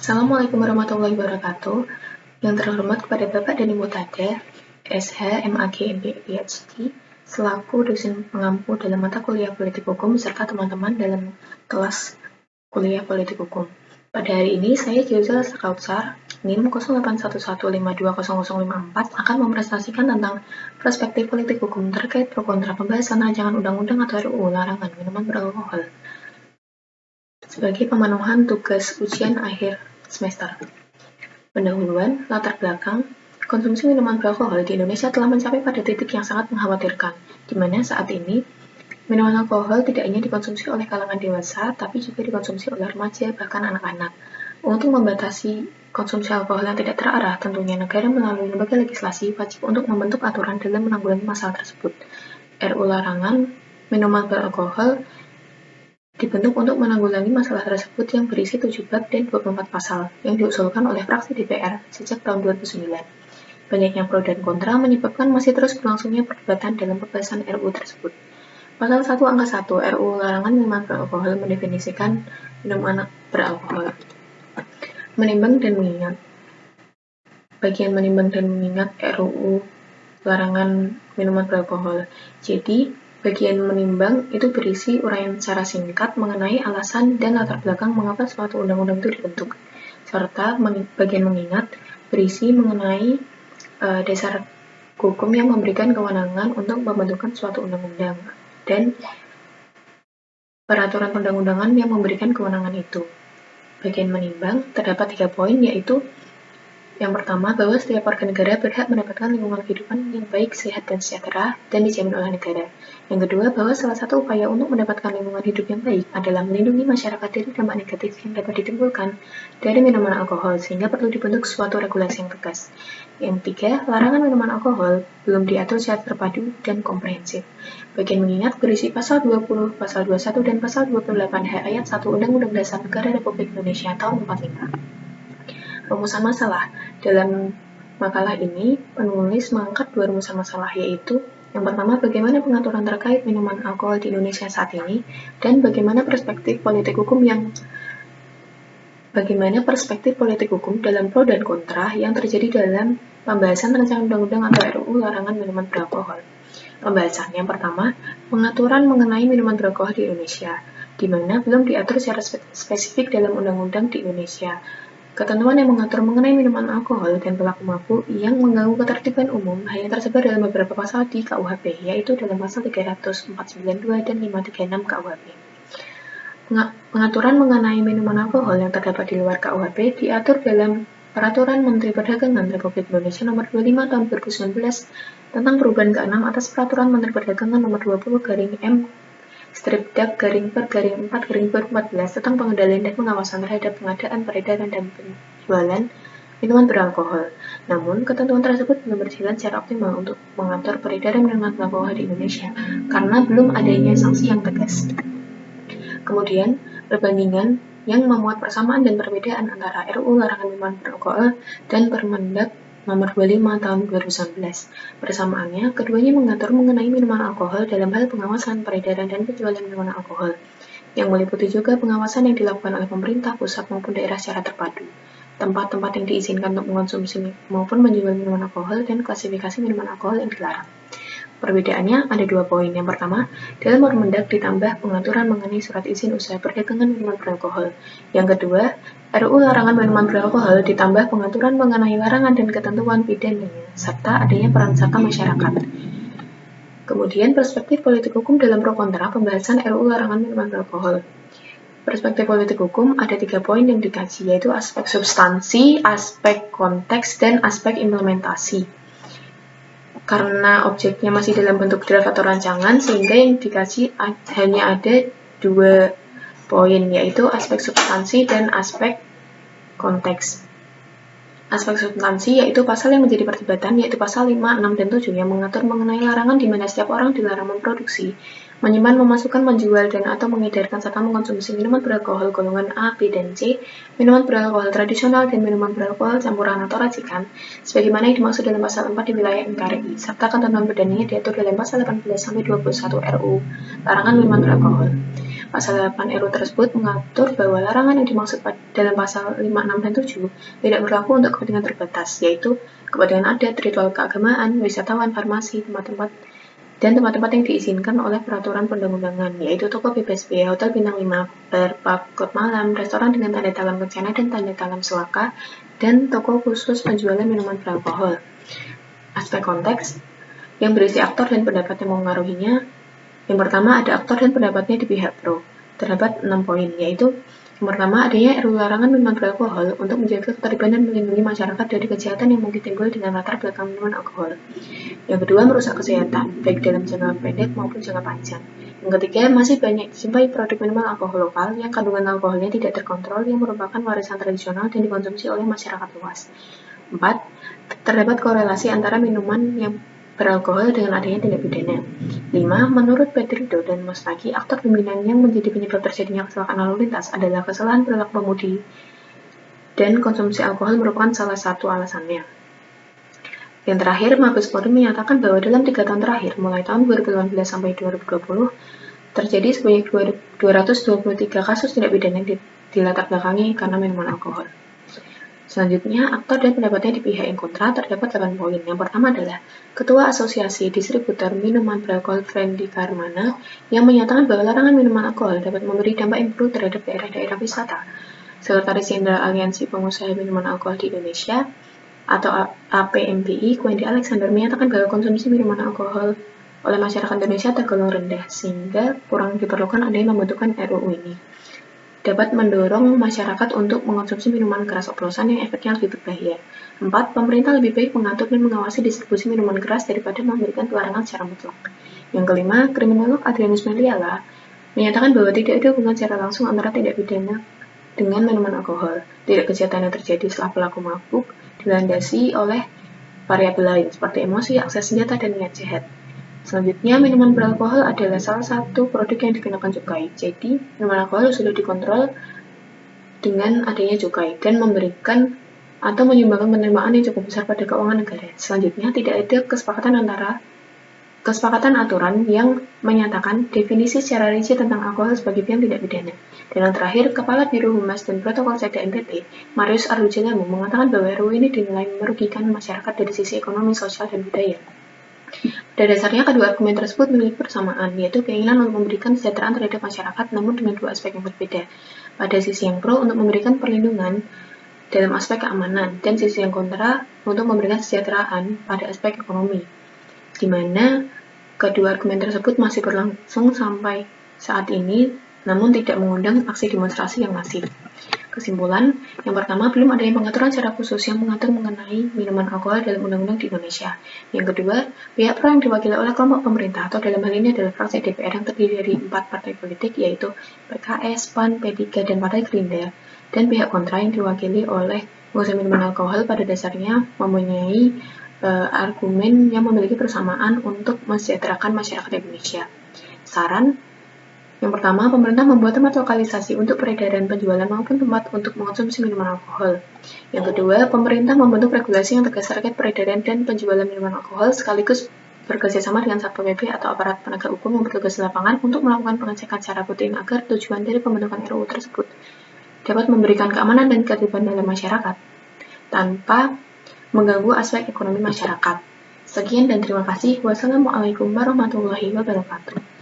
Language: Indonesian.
Assalamualaikum warahmatullahi wabarakatuh. Yang terhormat kepada Bapak dan Ibu Tada, SH, MAG, MBA, PhD, selaku dosen pengampu dalam mata kuliah politik hukum beserta teman-teman dalam kelas kuliah politik hukum. Pada hari ini, saya Jauza Sakautsar, NIM 0811520054 akan mempresentasikan tentang perspektif politik hukum terkait pro kontra pembahasan rancangan undang-undang atau RUU larangan minuman beralkohol sebagai pemenuhan tugas ujian akhir semester. Pendahuluan, latar belakang, konsumsi minuman beralkohol di Indonesia telah mencapai pada titik yang sangat mengkhawatirkan, di mana saat ini minuman alkohol tidak hanya dikonsumsi oleh kalangan dewasa, tapi juga dikonsumsi oleh remaja, bahkan anak-anak. Untuk membatasi konsumsi alkohol yang tidak terarah, tentunya negara melalui lembaga legislasi wajib untuk membentuk aturan dalam menanggulangi masalah tersebut. RUU larangan minuman beralkohol dibentuk untuk menanggulangi masalah tersebut yang berisi 7 bab dan 24 pasal yang diusulkan oleh fraksi DPR sejak tahun 2009. Banyaknya pro dan kontra menyebabkan masih terus berlangsungnya perdebatan dalam pembahasan RUU tersebut. Pasal 1 angka 1 RUU larangan minuman beralkohol mendefinisikan minuman beralkohol. Menimbang dan mengingat. Bagian menimbang dan mengingat RUU larangan minuman beralkohol. Jadi, bagian menimbang itu berisi uraian secara singkat mengenai alasan dan latar belakang mengapa suatu undang-undang itu dibentuk, serta bagian mengingat berisi mengenai dasar hukum yang memberikan kewenangan untuk pembentukan suatu undang-undang dan peraturan perundang-undangan yang memberikan kewenangan itu. Bagian menimbang terdapat 3 poin, yaitu yang pertama, bahwa setiap warga negara berhak mendapatkan lingkungan kehidupan yang baik, sehat, dan sejahtera, dan dijamin oleh negara. Yang kedua, bahwa salah satu upaya untuk mendapatkan lingkungan hidup yang baik adalah melindungi masyarakat dari dampak negatif yang dapat ditimbulkan dari minuman alkohol, sehingga perlu dibentuk suatu regulasi yang tegas. Yang ketiga, larangan minuman alkohol belum diatur secara terpadu dan komprehensif. Bagian mengingat berisi pasal 20, pasal 21, dan pasal 28H ayat 1 Undang-Undang Dasar Negara Republik Indonesia tahun 45. Rumusan masalah. Dalam makalah ini, penulis mengangkat 2 rumusan masalah, yaitu yang pertama, bagaimana pengaturan terkait minuman alkohol di Indonesia saat ini, dan bagaimana perspektif politik hukum dalam pro dan kontra yang terjadi dalam pembahasan rancangan undang-undang atau RUU larangan minuman beralkohol. Pembahasan yang pertama, pengaturan mengenai minuman beralkohol di Indonesia, di mana belum diatur secara spesifik dalam undang-undang di Indonesia. Ketentuan yang mengatur mengenai minuman alkohol dan pelaku mabuk yang mengganggu ketertiban umum hanya tersebar dalam beberapa pasal di KUHP, yaitu dalam pasal 30492 dan 536 KUHP. Pengaturan mengenai minuman alkohol yang terdapat di luar KUHP diatur dalam Peraturan Menteri Perdagangan Republik Indonesia Nomor 25 Tahun 2019 tentang perubahan ke-6 atas Peraturan Menteri Perdagangan Nomor 20/M /4/2014 tentang pengendalian dan pengawasan terhadap pengadaan, peredaran, dan penjualan minuman beralkohol. Namun, ketentuan tersebut belum berjalan secara optimal untuk mengatur peredaran minuman beralkohol di Indonesia karena belum adanya sanksi yang tegas. Kemudian, perbandingan yang memuat persamaan dan perbedaan antara RUU larangan minuman beralkohol dan Permendag Nomor 25 Tahun 2019. Persamaannya, keduanya mengatur mengenai minuman alkohol dalam hal pengawasan, peredaran, dan penjualan minuman alkohol, yang meliputi juga pengawasan yang dilakukan oleh pemerintah pusat maupun daerah secara terpadu, tempat-tempat yang diizinkan untuk mengonsumsi maupun menjual minuman alkohol, dan klasifikasi minuman alkohol yang dilarang. Perbedaannya ada 2 poin. Yang pertama, dalam Permendag ditambah pengaturan mengenai surat izin usaha perdagangan minuman beralkohol. Yang kedua, RUU larangan minuman beralkohol ditambah pengaturan mengenai larangan dan ketentuan pidananya, serta adanya peran serta masyarakat. Kemudian, perspektif politik hukum dalam pro kontra pembahasan RUU larangan minuman beralkohol. Perspektif politik hukum ada 3 poin yang dikaji, yaitu aspek substansi, aspek konteks, dan aspek implementasi. Karena objeknya masih dalam bentuk draft atau rancangan, sehingga yang dikaji hanya ada 2 poin, yaitu aspek substansi dan aspek konteks. Aspek substansi yaitu pasal yang menjadi perdebatan, yaitu pasal 5, 6, dan 7 yang mengatur mengenai larangan di mana setiap orang dilarang memproduksi, menyimpan, memasukkan, menjual, dan atau mengedarkan serta mengkonsumsi minuman beralkohol golongan A, B, dan C, minuman beralkohol tradisional, dan minuman beralkohol campuran atau racikan, sebagaimana yang dimaksud dalam pasal 4 di wilayah NKRI, serta ketentuan pidananya diatur dalam pasal 18-21 RUU larangan minuman beralkohol. Pasal 8 RUU tersebut mengatur bahwa larangan yang dimaksud dalam pasal 5, 6, dan 7 tidak berlaku untuk kepentingan terbatas, yaitu kepentingan adat, ritual keagamaan, wisatawan, farmasi, tempat-tempat yang diizinkan oleh peraturan perundang-undangan, yaitu toko bebas biaya, hotel bintang 5, bar, pub, klub malam, restoran dengan tanda tangan kencana dan tanda tangan suaka, dan toko khusus penjualan minuman beralkohol. Aspek konteks yang berisi aktor dan pendapat yang mengaruhinya. Yang pertama, ada aktor dan pendapatnya di pihak pro. Terdapat 6 poin, yaitu yang pertama, adanya RUU larangan minuman beralkohol untuk menjaga ketertiban dan melindungi masyarakat dari kejahatan yang mungkin timbul dengan latar belakang minuman alkohol. Yang kedua, merusak kesehatan, baik dalam jangka pendek maupun jangka panjang. Yang ketiga, masih banyak dijumpai produk minuman alkohol lokal yang kandungan alkoholnya tidak terkontrol yang merupakan warisan tradisional dan dikonsumsi oleh masyarakat luas. 4. Terdapat korelasi antara minuman yang beralkohol dengan adanya tindak pidana. 5. Menurut Pedrido dan Mustaki, aktor dominan yang menjadi penyebab terjadinya kecelakaan lalu lintas adalah kesalahan perilaku pemudi dan konsumsi alkohol merupakan salah satu alasannya. Yang terakhir, Mabes Polri menyatakan bahwa dalam 3 tahun terakhir, mulai tahun 2018 sampai 2020, terjadi sebanyak 223 kasus tindak pidana yang dilatar belakangi karena minuman alkohol. Selanjutnya, aktor dan pendapatnya di pihak yang kontra terdapat 8 poin. Yang pertama adalah Ketua Asosiasi Distributor Minuman Beralkohol Friendly Karmana yang menyatakan bahwa larangan minuman alkohol dapat memberi dampak yang buruk terhadap daerah-daerah wisata. Sekretaris Jenderal Aliansi Pengusaha Minuman Alkohol di Indonesia atau APMBI, Wendy Alexander menyatakan bahwa konsumsi minuman alkohol oleh masyarakat Indonesia tergolong rendah, sehingga kurang diperlukan adanya pembentukan RUU ini. Dapat mendorong masyarakat untuk mengonsumsi minuman keras oplosan yang efeknya lebih berbahaya. 4. Pemerintah lebih baik mengatur dan mengawasi distribusi minuman keras daripada memberikan pelarangan secara mutlak. Yang kelima, kriminolog Adrianus Meliala menyatakan bahwa tidak ada hubungan secara langsung antara tindak pidana dengan minuman alkohol. Tidak kejahatan yang terjadi setelah pelaku mabuk dilandasi oleh variabel lain seperti emosi, akses senjata, dan niat jahat. Selanjutnya, minuman beralkohol adalah salah satu produk yang dikenakan cukai. Jadi, minuman alkohol sudah dikontrol dengan adanya cukai dan memberikan atau menyumbangkan penerimaan yang cukup besar pada keuangan negara. Selanjutnya, tidak ada kesepakatan aturan yang menyatakan definisi secara rinci tentang alkohol sebagai yang tidak pidana. Dan yang terakhir, Kepala Biro Humas dan Protokol Sekda NTT, Marius Arhujalamu, mengatakan bahwa RUU ini dinilai merugikan masyarakat dari sisi ekonomi, sosial, dan budaya. Pada dasarnya, kedua argumen tersebut memiliki persamaan, yaitu keinginan untuk memberikan kesejahteraan terhadap masyarakat, namun dengan dua aspek yang berbeda. Pada sisi yang pro, untuk memberikan perlindungan dalam aspek keamanan, dan sisi yang kontra, untuk memberikan kesejahteraan pada aspek ekonomi, di mana kedua argumen tersebut masih berlangsung sampai saat ini, namun tidak mengundang aksi demonstrasi yang masif. Kesimpulan, yang pertama, belum adanya pengaturan secara khusus yang mengatur mengenai minuman alkohol dalam undang-undang di Indonesia. Yang kedua, pihak pro yang diwakili oleh kelompok pemerintah atau dalam hal ini adalah fraksi DPR yang terdiri dari 4 partai politik, yaitu PKS, PAN, P3, dan Partai Gerindra, dan pihak kontra yang diwakili oleh pengusaha minuman alkohol pada dasarnya mempunyai argumen yang memiliki persamaan untuk mensejahterakan masyarakat Indonesia. Saran, yang pertama, pemerintah membuat tempat lokalisasi untuk peredaran, penjualan, maupun tempat untuk mengonsumsi minuman alkohol. Yang kedua, pemerintah membentuk regulasi yang tegas terkait peredaran dan penjualan minuman alkohol, sekaligus bekerjasama dengan Satpol PP atau aparat penegak hukum yang bertugas di lapangan untuk melakukan pengecekan secara rutin agar tujuan dari pembentukan RUU tersebut dapat memberikan keamanan dan ketertiban dalam masyarakat tanpa mengganggu aspek ekonomi masyarakat. Sekian dan terima kasih. Wassalamualaikum warahmatullahi wabarakatuh.